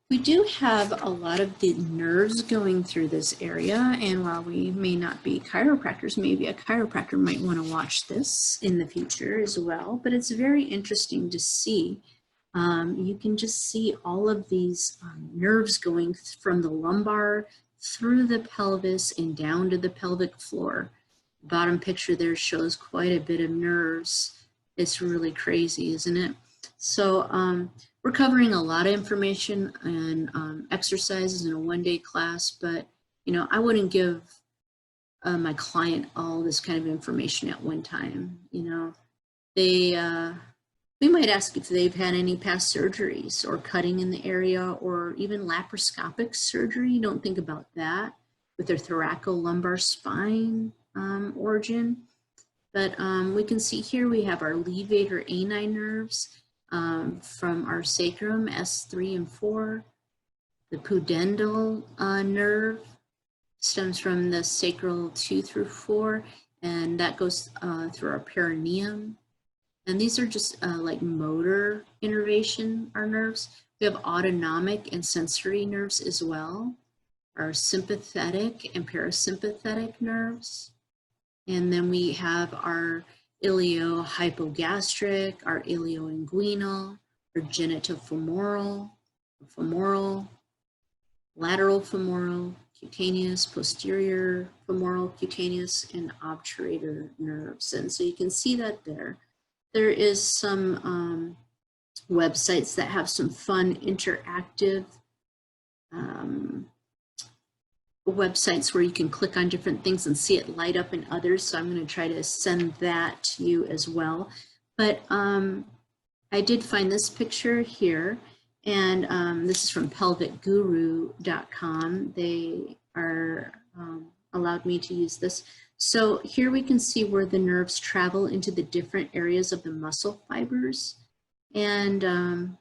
We do have a lot of the nerves going through this area, and while we may not be chiropractors, maybe a chiropractor might want to watch this in the future as well, but it's very interesting to see. You can just see all of these nerves going from the lumbar through the pelvis and down to the pelvic floor. The bottom picture there shows quite a bit of nerves. It's really crazy, isn't it? So we're covering a lot of information and exercises in a one-day class, but I wouldn't give my client all this kind of information at one time. We might ask if they've had any past surgeries or cutting in the area or even laparoscopic surgery. Don't think about that with their thoracolumbar spine origin. But we can see here we have our levator ani nerves from our sacrum, S3 and 4. The pudendal nerve stems from the sacral 2 through 4, and that goes through our perineum. And these are just like motor innervation, our nerves. We have autonomic and sensory nerves as well, our sympathetic and parasympathetic nerves. And then we have our iliohypogastric, our ilioinguinal, our genitofemoral, femoral, lateral femoral, cutaneous, posterior femoral, cutaneous, and obturator nerves. And so you can see that there. There is some websites that have some fun interactive websites where you can click on different things and see it light up in others. So I'm going to try to send that to you as well. But I did find this picture here, and this is from pelvicguru.com. They are allowed me to use this. So here we can see where the nerves travel into the different areas of the muscle fibers. And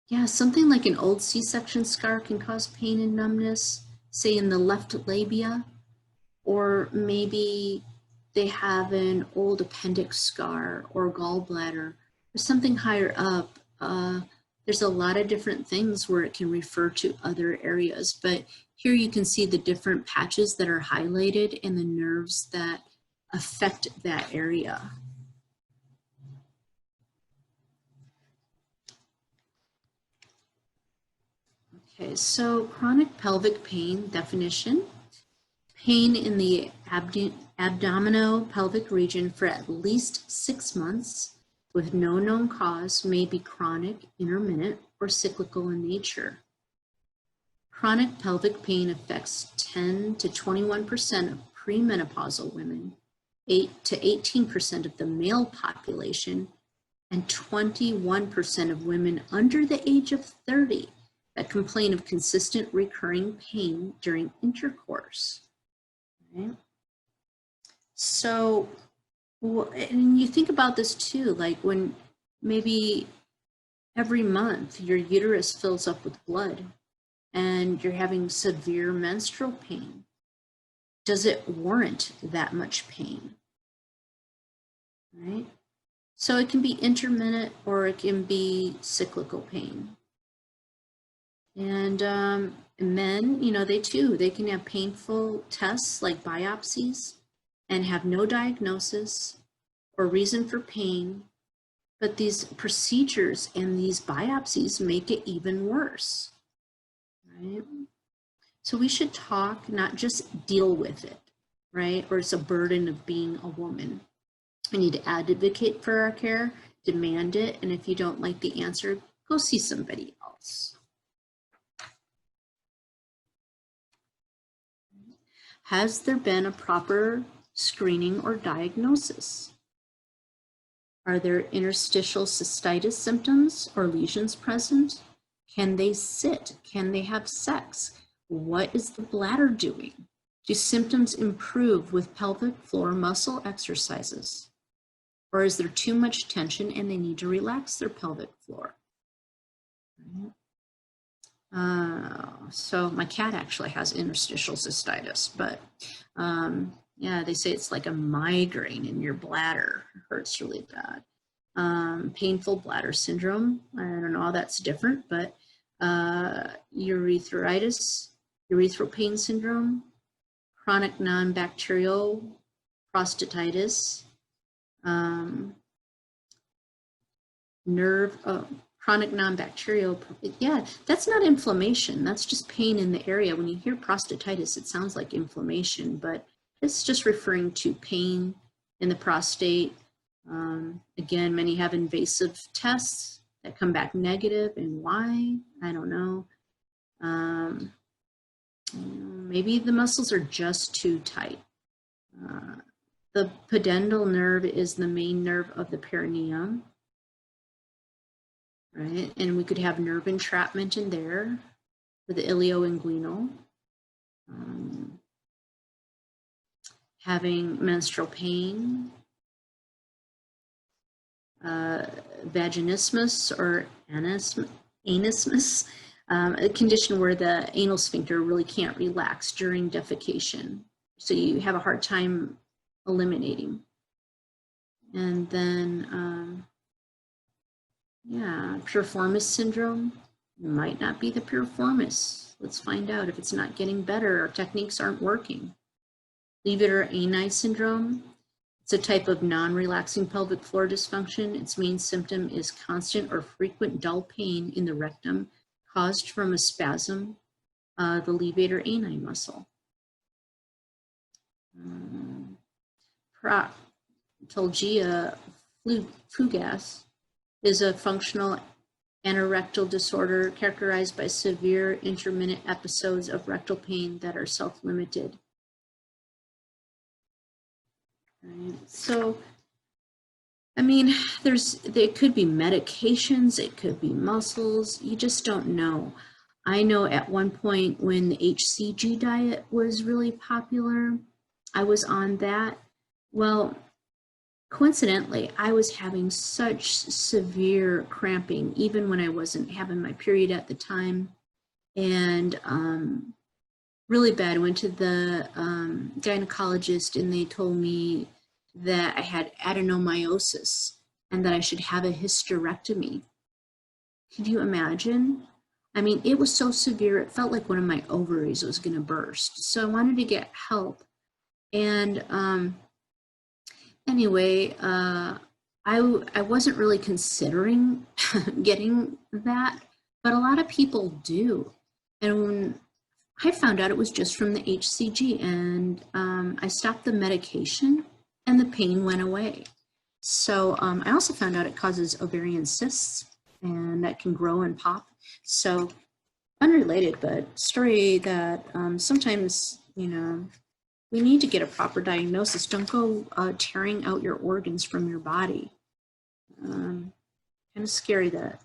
yeah, something like an old C-section scar can cause pain and numbness, say in the left labia, or maybe they have an old appendix scar or gallbladder or something higher up. There's a lot of different things where it can refer to other areas, but here you can see the different patches that are highlighted and the nerves that affect that area. Okay, so chronic pelvic pain definition: pain in the abdominopelvic region for at least 6 months with no known cause, may be chronic, intermittent, or cyclical in nature. Chronic pelvic pain affects 10 to 21% of premenopausal women, 8 to 18% of the male population, and 21% of women under the age of 30 that complain of consistent recurring pain during intercourse. Okay. So, and you think about this too, like when maybe every month your uterus fills up with blood and you're having severe menstrual pain. Does it warrant that much pain? Right? So it can be intermittent or it can be cyclical pain. And men, they can have painful tests like biopsies and have no diagnosis or reason for pain, but these procedures and these biopsies make it even worse, right? So we should talk, not just deal with it, right? Or it's a burden of being a woman. We need to advocate for our care, demand it, and if you don't like the answer, go see somebody else. Has there been a proper screening or diagnosis? Are there interstitial cystitis symptoms or lesions present? Can they sit? Can they have sex? What is the bladder doing? Do symptoms improve with pelvic floor muscle exercises? Or is there too much tension and they need to relax their pelvic floor? So my cat actually has interstitial cystitis, but yeah, they say it's like a migraine in your bladder. It hurts really bad. Painful bladder syndrome. I don't know how that's different, but urethritis, urethral pain syndrome, chronic non-bacterial prostatitis, chronic non-bacterial, yeah, that's not inflammation. That's just pain in the area. When you hear prostatitis, it sounds like inflammation, but it's just referring to pain in the prostate. Again, many have invasive tests that come back negative, and why? I don't know. Maybe the muscles are just too tight. The pudendal nerve is the main nerve of the perineum, right? And we could have nerve entrapment in there for the ilioinguinal. Having menstrual pain, vaginismus or anismus, a condition where the anal sphincter really can't relax during defecation. So you have a hard time eliminating. And then, yeah, piriformis syndrome might not be the piriformis. Let's find out if it's not getting better or techniques aren't working. Levator ani syndrome. It's a type of non-relaxing pelvic floor dysfunction. Its main symptom is constant or frequent dull pain in the rectum caused from a spasm of the levator ani muscle. Proctalgia fugax is a functional anorectal disorder characterized by severe intermittent episodes of rectal pain that are self-limited. Right. So, I mean, there could be medications, it could be muscles, you just don't know. I know at one point when the HCG diet was really popular, I was on that. Well, coincidentally, I was having such severe cramping, even when I wasn't having my period at the time, and really bad. I went to the gynecologist and they told me that I had adenomyosis and that I should have a hysterectomy. Could you imagine? I mean, it was so severe, it felt like one of my ovaries was gonna burst. So I wanted to get help. And anyway, I wasn't really considering getting that, but a lot of people do. And when I found out it was just from the HCG, and I stopped the medication and the pain went away. So I also found out it causes ovarian cysts and that can grow and pop. So unrelated, but story that sometimes, you know, we need to get a proper diagnosis. Don't go tearing out your organs from your body. Kind of scary that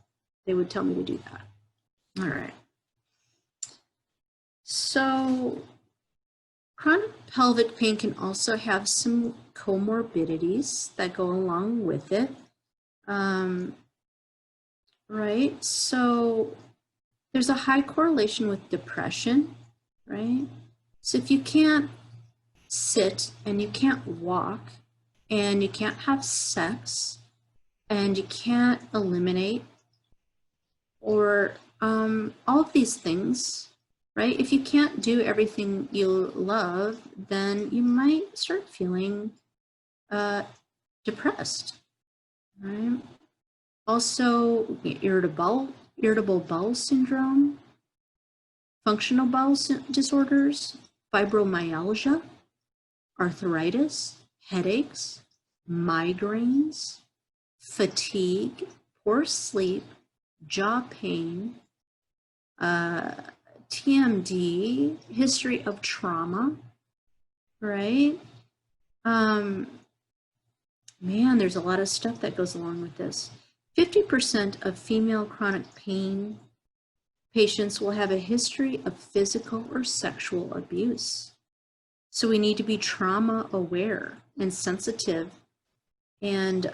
they would tell me to do that. All right. So chronic pelvic pain can also have some comorbidities that go along with it. Right, so there's a high correlation with depression, right? So if you can't sit and you can't walk and you can't have sex and you can't eliminate, or all of these things, right? If you can't do everything you love, then you might start feeling depressed, right? Also, irritable bowel syndrome, functional bowel disorders, fibromyalgia, arthritis, headaches, migraines, fatigue, poor sleep, jaw pain, TMD, history of trauma, right? Man, there's a lot of stuff that goes along with this. 50% of female chronic pain patients will have a history of physical or sexual abuse. So we need to be trauma aware and sensitive and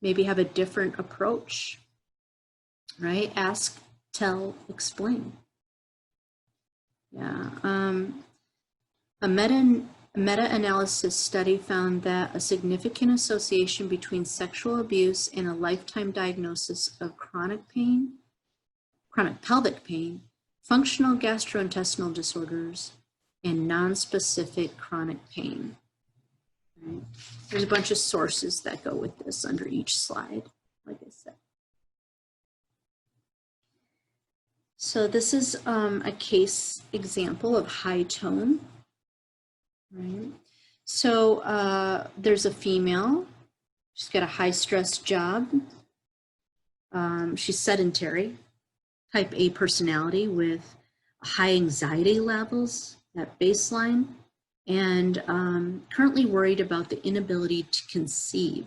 maybe have a different approach, right? Ask, tell, explain. Yeah. A meta-analysis study found that a significant association between sexual abuse and a lifetime diagnosis of chronic pain chronic pelvic pain, functional gastrointestinal disorders, and nonspecific chronic pain. Right? There's a bunch of sources that go with this under each slide, like I said. So this is a case example of high tone. Right? So there's a female. She's got a high stress job. She's sedentary, type A personality with high anxiety levels at baseline, and currently worried about the inability to conceive.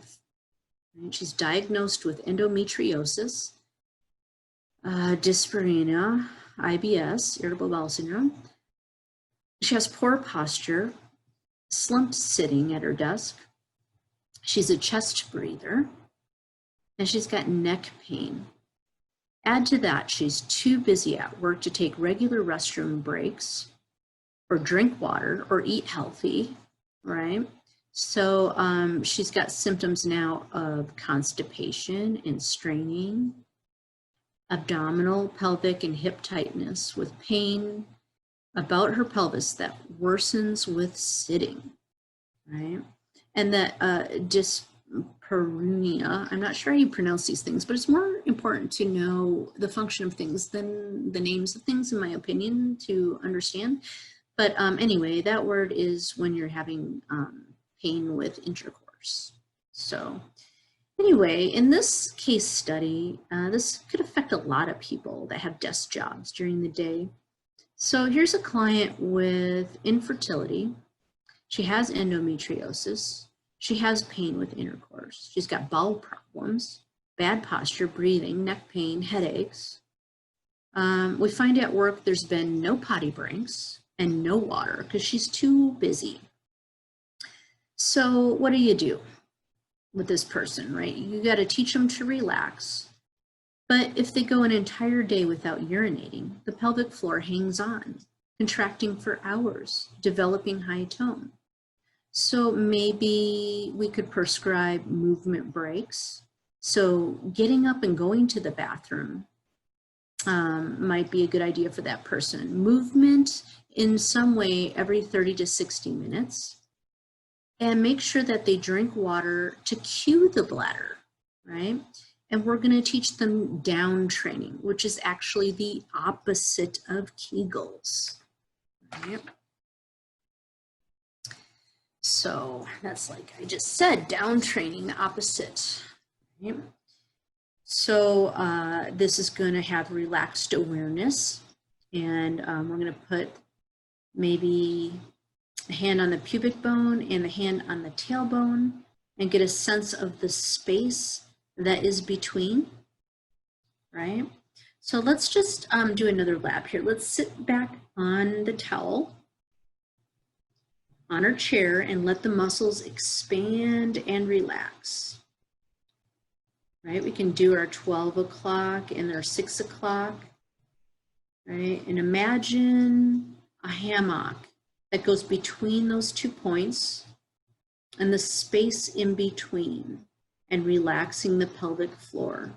Right? She's diagnosed with endometriosis, dyspareunia, IBS, irritable bowel syndrome. She has poor posture, slumped sitting at her desk. She's a chest breather, and she's got neck pain. Add to that, she's too busy at work to take regular restroom breaks or drink water or eat healthy, right? So she's got symptoms now of constipation and straining, abdominal, pelvic, and hip tightness with pain about her pelvis that worsens with sitting, right? And that dyspareunia, I'm not sure how you pronounce these things, but it's more important to know the function of things than the names of things, in my opinion, to understand. But anyway, that word is when you're having pain with intercourse. So anyway, in this case study, this could affect a lot of people that have desk jobs during the day. So here's a client with infertility. She has endometriosis. She has pain with intercourse. She's got bowel problems, bad posture, breathing, neck pain, headaches. We find at work there's been no potty breaks and no water because she's too busy. So what do you do with this person, right? You got to teach them to relax. But if they go an entire day without urinating, the pelvic floor hangs on, contracting for hours, developing high tone. So maybe we could prescribe movement breaks. So getting up and going to the bathroom might be a good idea for that person. Movement in some way every 30 to 60 minutes. And make sure that they drink water to cue the bladder, right? And we're going to teach them down training, which is actually the opposite of Kegels. Right? So that's like I just said, down training, the opposite. Right? So this is going to have relaxed awareness, and we're going to put maybe a hand on the pubic bone and the hand on the tailbone and get a sense of the space that is between, right? So let's just do another lab here. Let's sit back on the towel on our chair and let the muscles expand and relax, right? We can do our 12 o'clock and our 6 o'clock, right? And imagine a hammock that goes between those 2 points and the space in between, and relaxing the pelvic floor.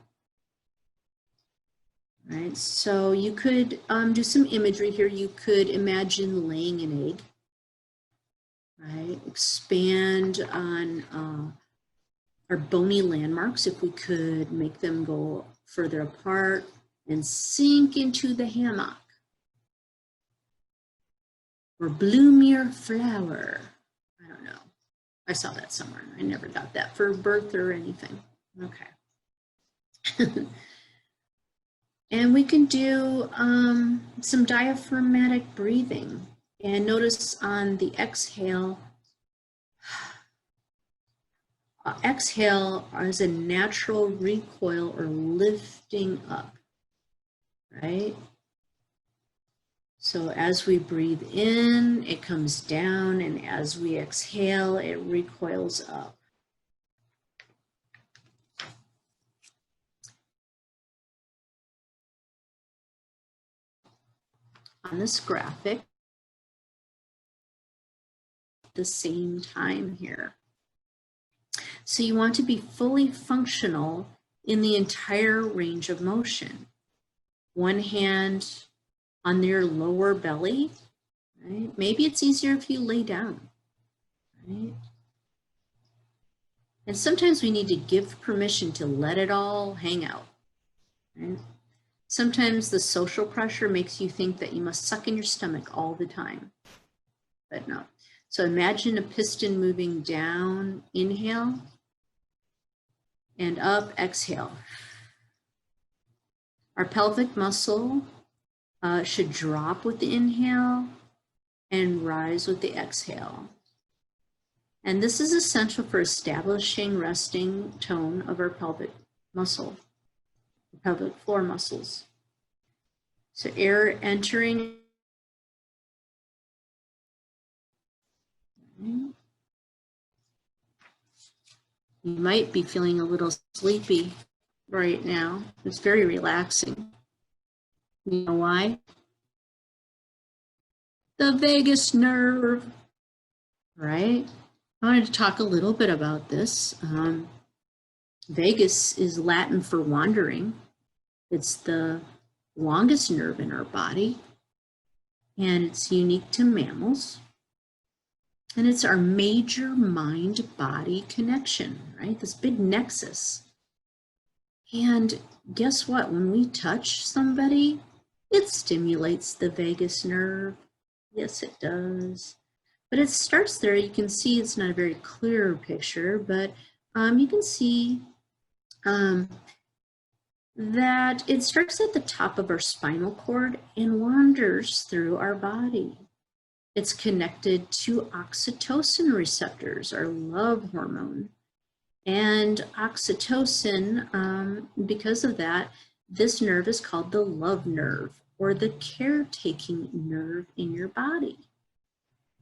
Right, so you could do some imagery here. You could imagine laying an egg, right? Expand on our bony landmarks if we could make them go further apart, and sink into the hammock. Or bloom your flower. I don't know. I saw that somewhere. I never got that for birth or anything. Okay. And we can do some diaphragmatic breathing. And notice on the exhale, exhale is a natural recoil or lifting up, right? So as we breathe in, it comes down, and as we exhale, it recoils up. On this graphic, at the same time here. So you want to be fully functional in the entire range of motion. one hand on your lower belly, right? Maybe it's easier if you lay down, right? And sometimes we need to give permission to let it all hang out, right? Sometimes the social pressure makes you think that you must suck in your stomach all the time, but no. So imagine a piston moving down, inhale, and up, exhale. Our pelvic muscle should drop with the inhale and rise with the exhale. And this is essential for establishing resting tone of our pelvic muscle, the pelvic floor muscles. So air entering. You might be feeling a little sleepy right now. It's very relaxing. You know why? The vagus nerve, right? I wanted to talk a little bit about this. Vagus is Latin for wandering. It's the longest nerve in our body, and it's unique to mammals. And it's our major mind-body connection, right? This big nexus. And guess what? When we touch somebody, it stimulates the vagus nerve. Yes, it does. But it starts there. You can see it's not a very clear picture, but you can see that it starts at the top of our spinal cord and wanders through our body. It's connected to oxytocin receptors, our love hormone. And oxytocin, because of that, this nerve is called the love nerve, or the caretaking nerve in your body.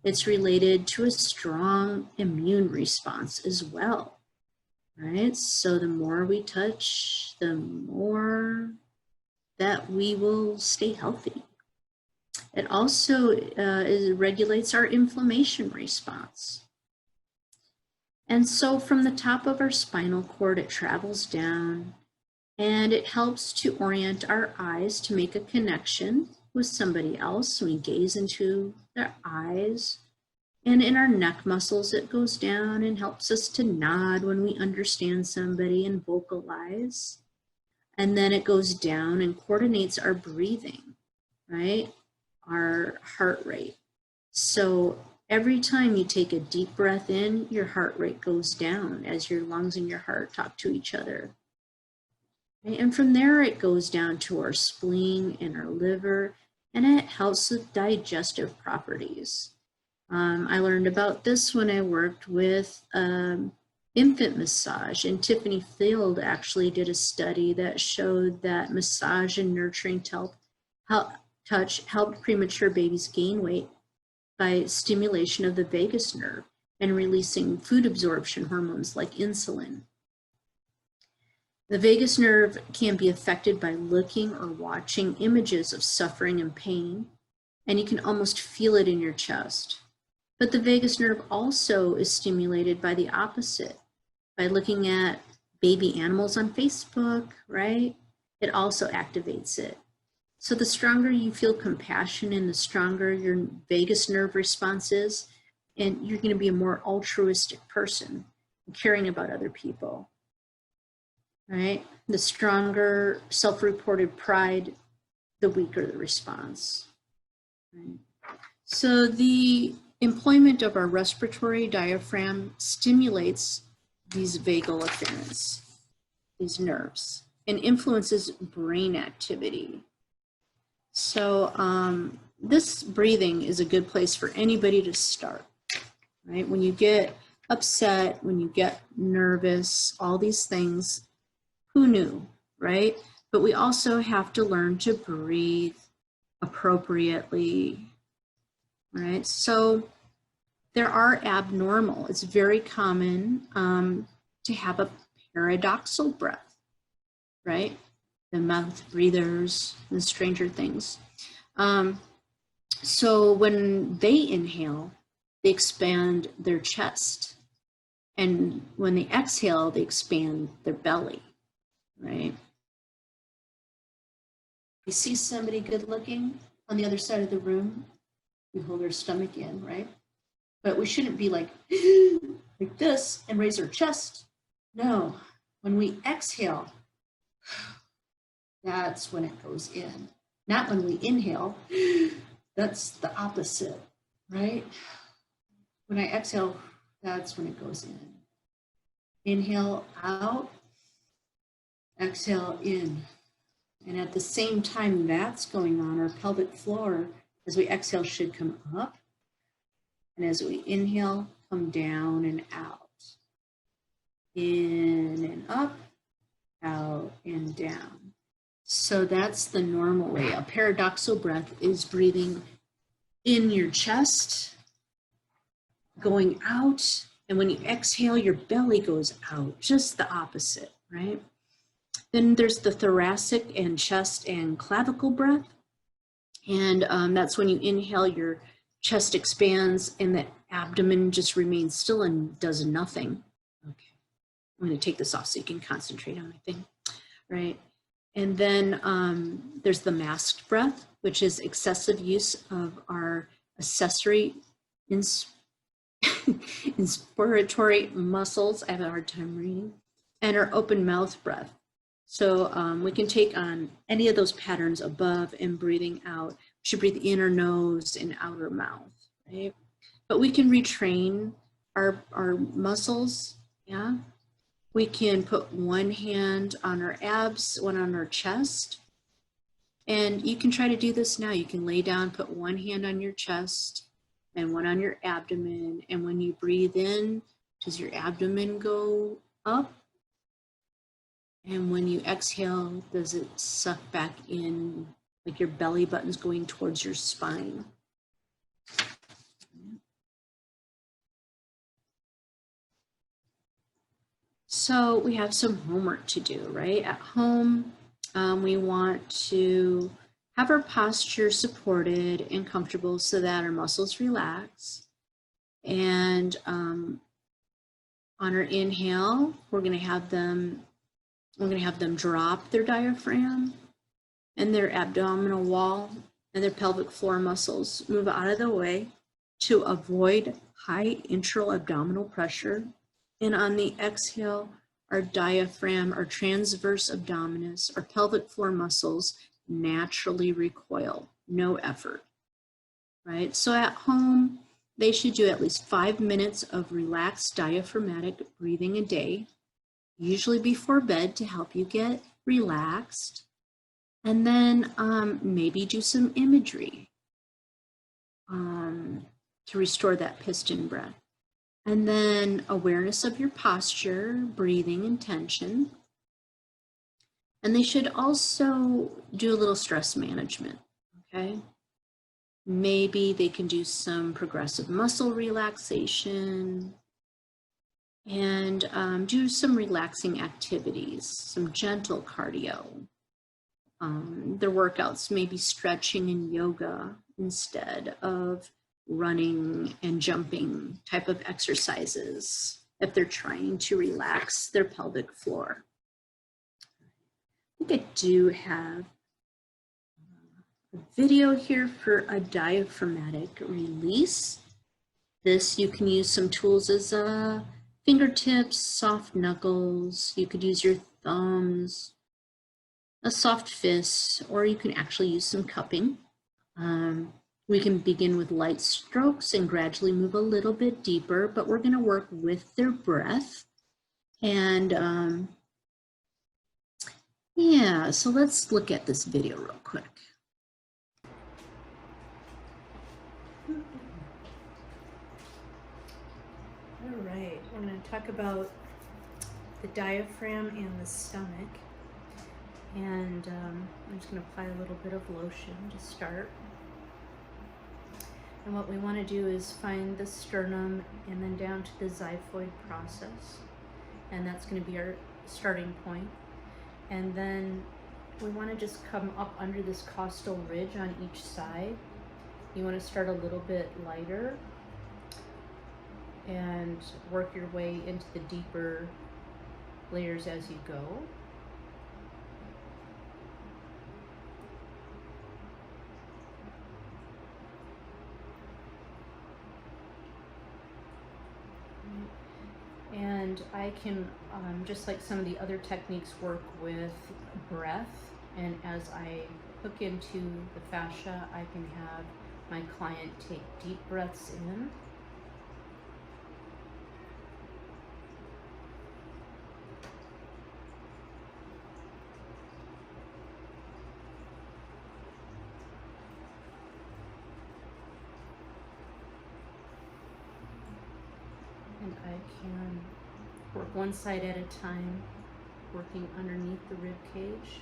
It's related to a strong immune response as well, right? So the more we touch, the more that we will stay healthy. It also regulates our inflammation response. And so from the top of our spinal cord, it travels down and it helps to orient our eyes to make a connection with somebody else. We gaze into their eyes, and in our neck muscles, it goes down and helps us to nod when we understand somebody and vocalize. And then it goes down and coordinates our breathing, right? Our heart rate. So every time you take a deep breath in, your heart rate goes down as your lungs and your heart talk to each other. Okay? And from there, it goes down to our spleen and our liver, and it helps with digestive properties. I learned about this when I worked with infant massage, and Tiffany Field actually did a study that showed that massage and nurturing touch helped premature babies gain weight by stimulation of the vagus nerve and releasing food absorption hormones like insulin. The vagus nerve can be affected by looking or watching images of suffering and pain, and you can almost feel it in your chest. But the vagus nerve also is stimulated by the opposite, by looking at baby animals on Facebook, right? It also activates it. So the stronger you feel compassion and the stronger your vagus nerve response is, and you're going to be a more altruistic person, caring about other people, right? The stronger self-reported pride, the weaker the response, right? So the employment of our respiratory diaphragm stimulates these vagal afferents, these nerves, and influences brain activity. So this breathing is a good place for anybody to start, right? When you get upset, when you get nervous, all these things, who knew, right? But we also have to learn to breathe appropriately, right? So there are abnormal, it's very common to have a paradoxal breath, right? The mouth breathers and Stranger Things. So when they inhale, they expand their chest. And when they exhale, they expand their belly, right? We see somebody good looking on the other side of the room, we hold our stomach in, right? But we shouldn't be like, like this and raise our chest. No, when we exhale, that's when it goes in. Not when we inhale, that's the opposite, right? When I exhale, that's when it goes in. Inhale out, exhale in. And at the same time that's going on, our pelvic floor, as we exhale, should come up. And as we inhale, come down and out. In and up, out and down. So that's the normal way. A paradoxal breath is breathing in your chest, going out, and when you exhale, your belly goes out, just the opposite, right? Then there's the thoracic and chest and clavicle breath. And that's when you inhale, your chest expands and the abdomen just remains still and does nothing. Okay, I'm going to take this off so you can concentrate on my thing, right? And then there's the masked breath, which is excessive use of our accessory inspiratory muscles. I have a hard time reading. And our open mouth breath. So we can take on any of those patterns above and breathing out. We should breathe in our nose and out our mouth, right? But we can retrain our muscles, yeah? We can put one hand on our abs, one on our chest. And you can try to do this now. You can lay down, put one hand on your chest and one on your abdomen. And when you breathe in, does your abdomen go up? And when you exhale, does it suck back in, like your belly button's going towards your spine? So we have some homework to do, right? At home, we want to have our posture supported and comfortable so that our muscles relax. And on our inhale, we're going to have them drop their diaphragm and their abdominal wall and their pelvic floor muscles move out of the way to avoid high intra-abdominal pressure. And on the exhale, our diaphragm, our transverse abdominis, our pelvic floor muscles naturally recoil, no effort, right? So at home, they should do at least 5 minutes of relaxed diaphragmatic breathing a day, usually before bed to help you get relaxed. And then maybe do some imagery to restore that piston breath. And then awareness of your posture, breathing, and tension. And they should also do a little stress management, okay? Maybe they can do some progressive muscle relaxation and do some relaxing activities, some gentle cardio. Their workouts may be stretching and yoga instead of running and jumping type of exercises if they're trying to relax their pelvic floor. I think I do have a video here for a diaphragmatic release. This, you can use some tools as fingertips, soft knuckles. You could use your thumbs, a soft fist, or you can actually use some cupping. We can begin with light strokes and gradually move a little bit deeper, but we're going to work with their breath. And yeah, so let's look at this video real quick. All right, we're going to talk about the diaphragm and the stomach. And I'm just going to apply a little bit of lotion to start. And what we want to do is find the sternum and then down to the xiphoid process. And that's going to be our starting point. And then we want to just come up under this costal ridge on each side. You want to start a little bit lighter and work your way into the deeper layers as you go. And I can, just like some of the other techniques, work with breath. And as I hook into the fascia, I can have my client take deep breaths in. And I can work one side at a time, working underneath the rib cage.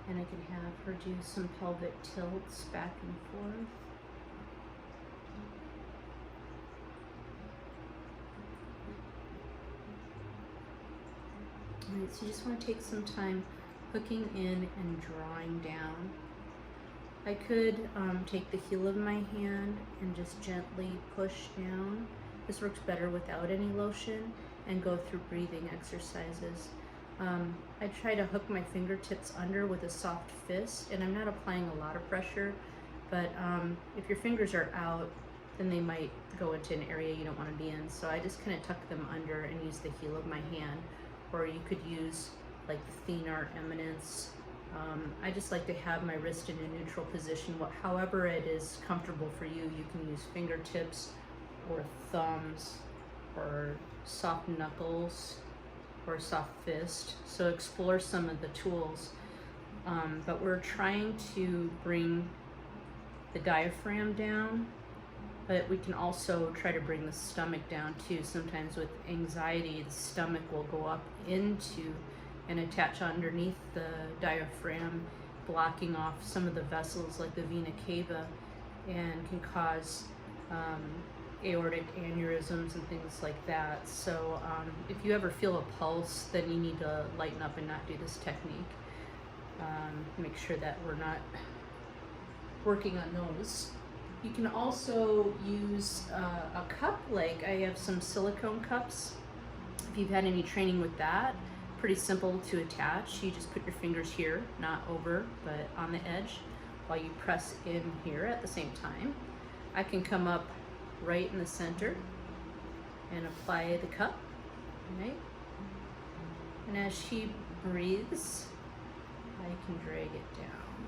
And I can have her do some pelvic tilts back and forth. All right, so you just want to take some time hooking in and drawing down. I could take the heel of my hand and just gently push down. This works better without any lotion, and go through breathing exercises. I try to hook my fingertips under with a soft fist, and I'm not applying a lot of pressure, but if your fingers are out, then they might go into an area you don't want to be in. So I just kind of tuck them under and use the heel of my hand, or you could use like the thenar eminence. I just like to have my wrist in a neutral position. However it is comfortable for you, you can use fingertips or thumbs or soft knuckles or soft fist. So explore some of the tools. But we're trying to bring the diaphragm down, but we can also try to bring the stomach down too. Sometimes with anxiety, the stomach will go up into and attach underneath the diaphragm, blocking off some of the vessels like the vena cava, and can cause aortic aneurysms and things like that. So if you ever feel a pulse, then you need to lighten up and not do this technique. Make sure that we're not working on those. You can also use a cup, like I have some silicone cups. If you've had any training with that, pretty simple to attach. You just put your fingers here, not over, but on the edge, while you press in here at the same time. I can come up right in the center and apply the cup, right? And as she breathes, I can drag it down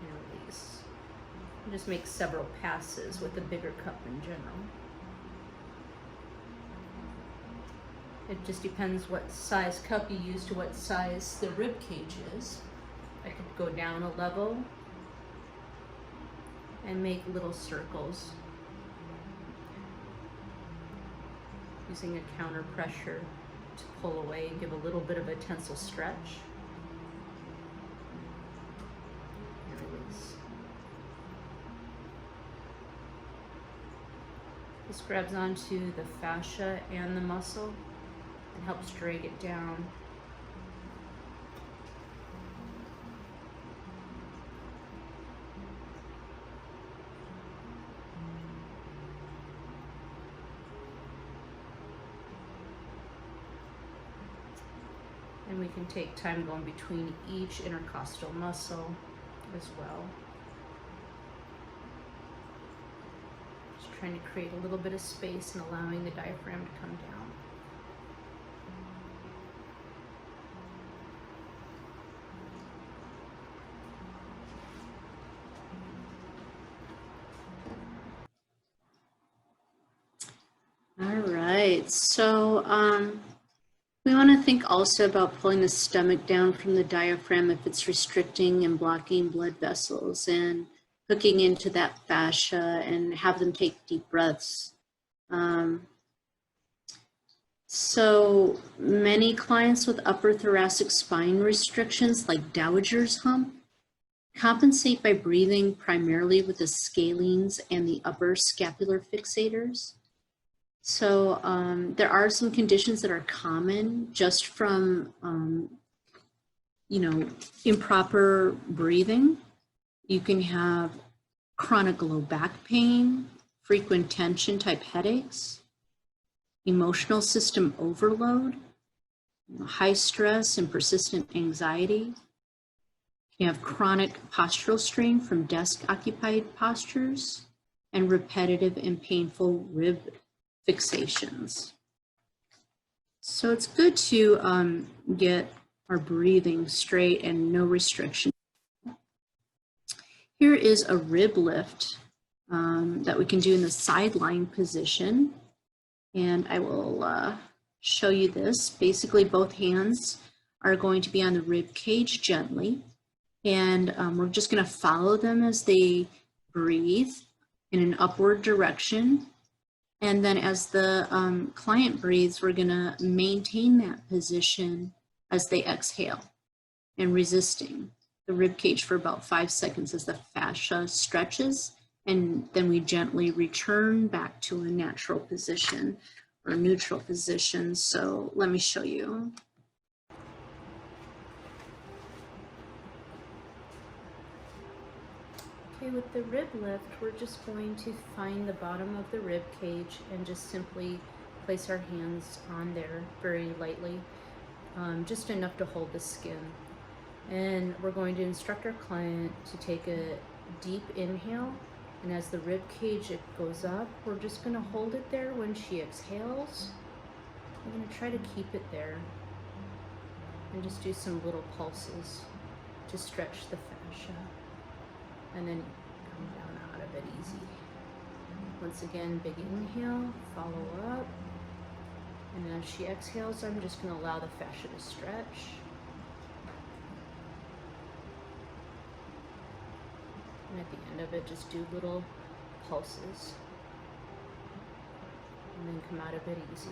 and release. And just make several passes with the bigger cup in general. It just depends what size cup you use to what size the rib cage is. I could go down a level and make little circles using a counter pressure to pull away and give a little bit of a tensile stretch. And release. This grabs onto the fascia and the muscle and helps drag it down. And we can take time going between each intercostal muscle as well. Just trying to create a little bit of space and allowing the diaphragm to come down. All right, so we want to think also about pulling the stomach down from the diaphragm if it's restricting and blocking blood vessels, and hooking into that fascia and have them take deep breaths. So many clients with upper thoracic spine restrictions, like Dowager's hump, compensate by breathing primarily with the scalenes and the upper scapular fixators. So there are some conditions that are common just from, improper breathing. You can have chronic low back pain, frequent tension type headaches, emotional system overload, high stress and persistent anxiety. You have chronic postural strain from desk-occupied postures and repetitive and painful rib fixations. So it's good to get our breathing straight and no restriction. Here is a rib lift that we can do in the sideline position. And I will show you this. Basically, both hands are going to be on the rib cage gently. And we're just going to follow them as they breathe in an upward direction. And then as the client breathes, we're going to maintain that position as they exhale and resisting the rib cage for about 5 seconds as the fascia stretches. And then we gently return back to a natural position or neutral position. So let me show you. Okay, with the rib lift, we're just going to find the bottom of the rib cage and just simply place our hands on there very lightly, just enough to hold the skin. And we're going to instruct our client to take a deep inhale, and as the rib cage goes up, we're just going to hold it there. When she exhales, we're going to try to keep it there and just do some little pulses to stretch the fascia. And then come down out of it easy. Once again, big inhale, follow up. And as she exhales, I'm just going to allow the fascia to stretch. And at the end of it, just do little pulses. And then come out of it easy.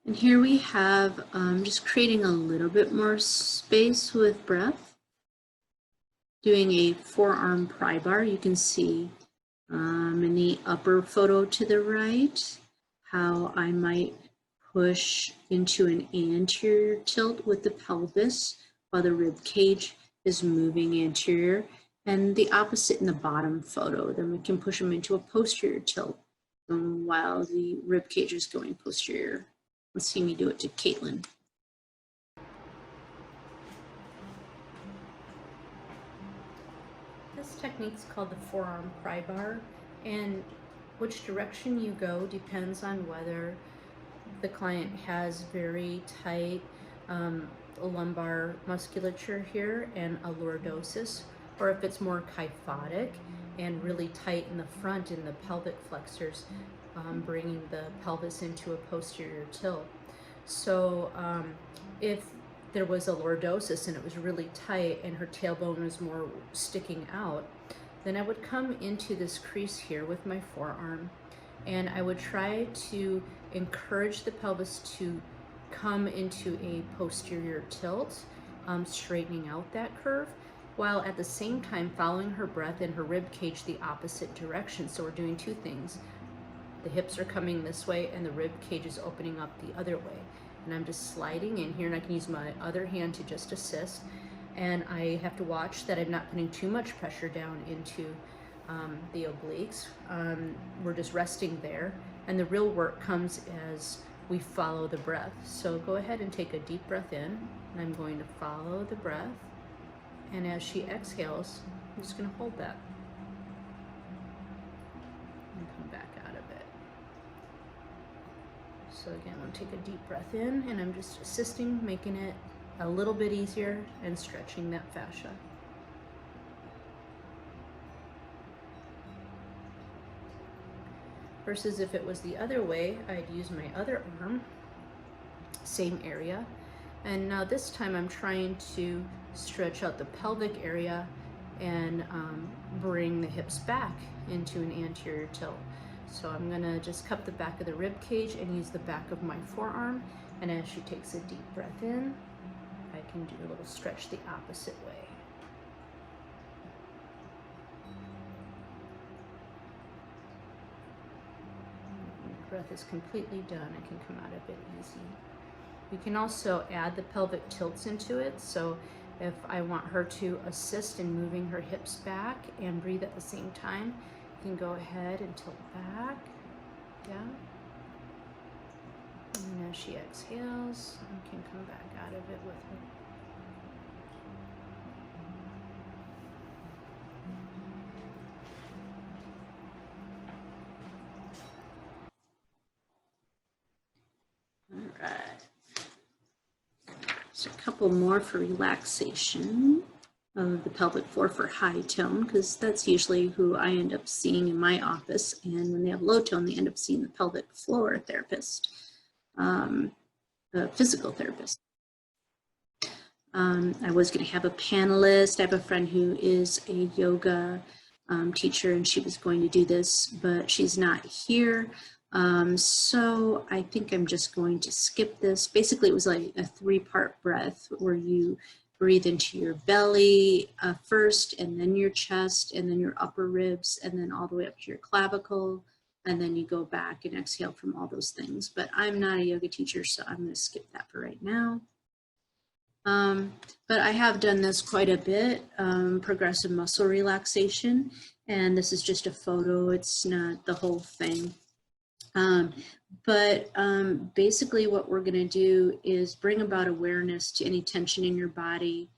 And here we have just creating a little bit more space with breath. Doing a forearm pry bar. You can see in the upper photo to the right how I might push into an anterior tilt with the pelvis while the rib cage is moving anterior, and the opposite in the bottom photo. Then we can push them into a posterior tilt while the rib cage is going posterior. Let's see me do it to Caitlin. This technique's called the forearm pry bar, and which direction you go depends on whether the client has very tight lumbar musculature here and a lordosis, or if it's more kyphotic and really tight in the front in the pelvic flexors, bringing the pelvis into a posterior tilt. So if there was a lordosis and it was really tight and her tailbone was more sticking out, then I would come into this crease here with my forearm, and I would try to encourage the pelvis to come into a posterior tilt, straightening out that curve, while at the same time following her breath and her rib cage the opposite direction. So we're doing two things. The hips are coming this way and the rib cage is opening up the other way. And I'm just sliding in here, and I can use my other hand to just assist. And I have to watch that I'm not putting too much pressure down into the obliques. We're just resting there. And the real work comes as we follow the breath. So go ahead and take a deep breath in, and I'm going to follow the breath. And as she exhales, I'm just going to hold that and come back out of it. So again, I'm going to take a deep breath in, and I'm just assisting, making it a little bit easier and stretching that fascia. Versus if it was the other way, I'd use my other arm, same area. And now this time I'm trying to stretch out the pelvic area and bring the hips back into an anterior tilt. So I'm gonna just cup the back of the rib cage and use the back of my forearm. And as she takes a deep breath in, I can do a little stretch the opposite way. When the breath is completely done, I can come out of it easy. We can also add the pelvic tilts into it. So if I want her to assist in moving her hips back and breathe at the same time, can go ahead and tilt back, yeah. And as she exhales, you can come back out of it with her. All right. So a couple more for relaxation of the pelvic floor for high tone, because that's usually who I end up seeing in my office. And when they have low tone, they end up seeing the pelvic floor therapist, a physical therapist. I was going to have a panelist. I have a friend who is a yoga teacher, and she was going to do this, but she's not here. So I think I'm just going to skip this. Basically, it was like a 3-part breath where you breathe into your belly first, and then your chest, and then your upper ribs, and then all the way up to your clavicle. And then you go back and exhale from all those things. But I'm not a yoga teacher, so I'm going to skip that for right now. But I have done this quite a bit, progressive muscle relaxation, and this is just a photo, it's not the whole thing. Basically what we're going to do is bring about awareness to any tension in your body.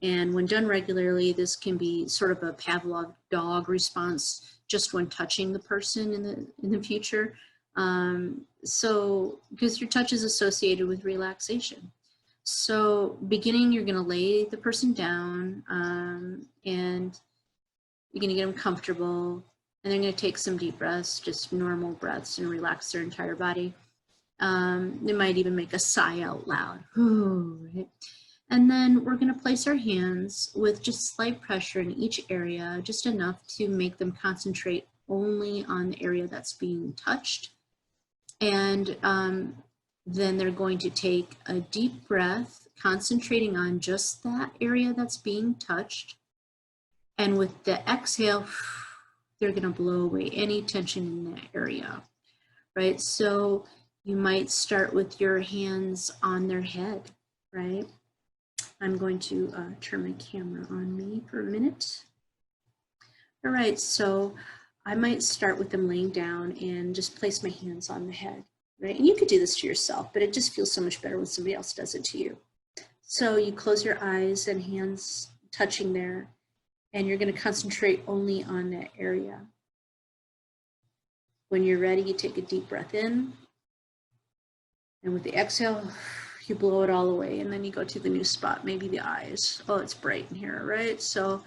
And when done regularly, this can be sort of a Pavlov dog response just when touching the person in the future. So because your touch is associated with relaxation. So beginning, you're going to lay the person down and you're going to get them comfortable, and they're going to take some deep breaths, just normal breaths, and relax their entire body. They might even make a sigh out loud. Right? And then we're going to place our hands with just slight pressure in each area, just enough to make them concentrate only on the area that's being touched. And then they're going to take a deep breath, concentrating on just that area that's being touched. And with the exhale, they're going to blow away any tension in that area, right? So you might start with your hands on their head, right? I'm going to turn my camera on me for a minute. All right, so I might start with them laying down and just place my hands on the head. Right? And you could do this to yourself, but it just feels so much better when somebody else does it to you. So you close your eyes and hands touching there, and you're going to concentrate only on that area. When you're ready, you take a deep breath in, and with the exhale, you blow it all away, and then you go to the new spot, maybe the eyes. Oh, it's bright in here, right? So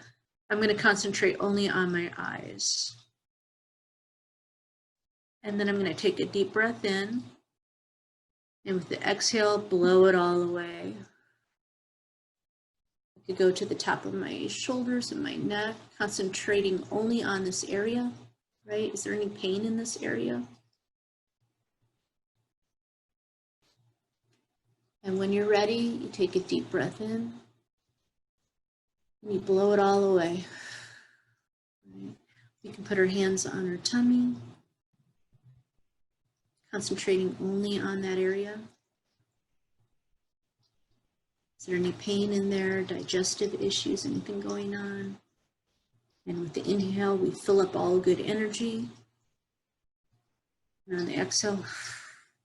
I'm going to concentrate only on my eyes. And then I'm going to take a deep breath in, and with the exhale, blow it all away. I could go to the top of my shoulders and my neck, concentrating only on this area, right? Is there any pain in this area? And when you're ready, you take a deep breath in, and you blow it all away. Right? We can put our hands on our tummy, concentrating only on that area. Is there any pain in there, digestive issues, anything going on? And with the inhale, we fill up all good energy. And on the exhale,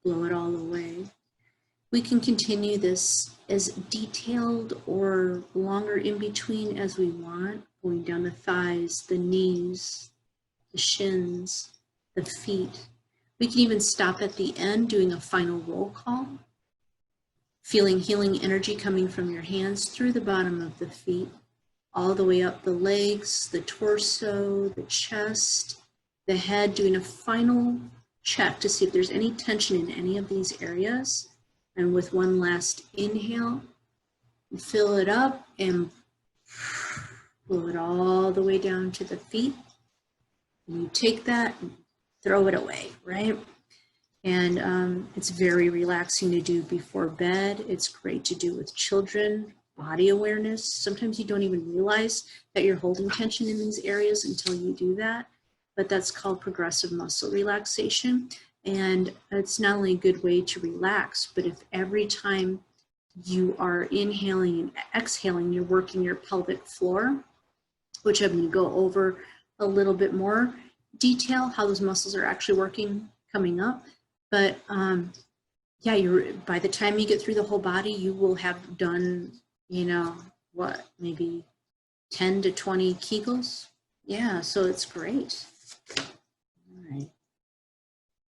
blow it all away. We can continue this as detailed or longer in between as we want, going down the thighs, the knees, the shins, the feet. We can even stop at the end doing a final roll call, feeling healing energy coming from your hands through the bottom of the feet, all the way up the legs, the torso, the chest, the head, doing a final check to see if there's any tension in any of these areas. And with one last inhale, you fill it up and blow it all the way down to the feet. And you take that and throw it away, right? And it's very relaxing to do before bed. It's great to do with children, body awareness. Sometimes you don't even realize that you're holding tension in these areas until you do that. But that's called progressive muscle relaxation. And it's not only a good way to relax, but if every time you are inhaling and exhaling, you're working your pelvic floor, which I'm going to go over a little bit more, detail how those muscles are actually working coming up. But yeah, by the time you get through the whole body, you will have done, you know, what, maybe 10 to 20 Kegels. Yeah, so it's great.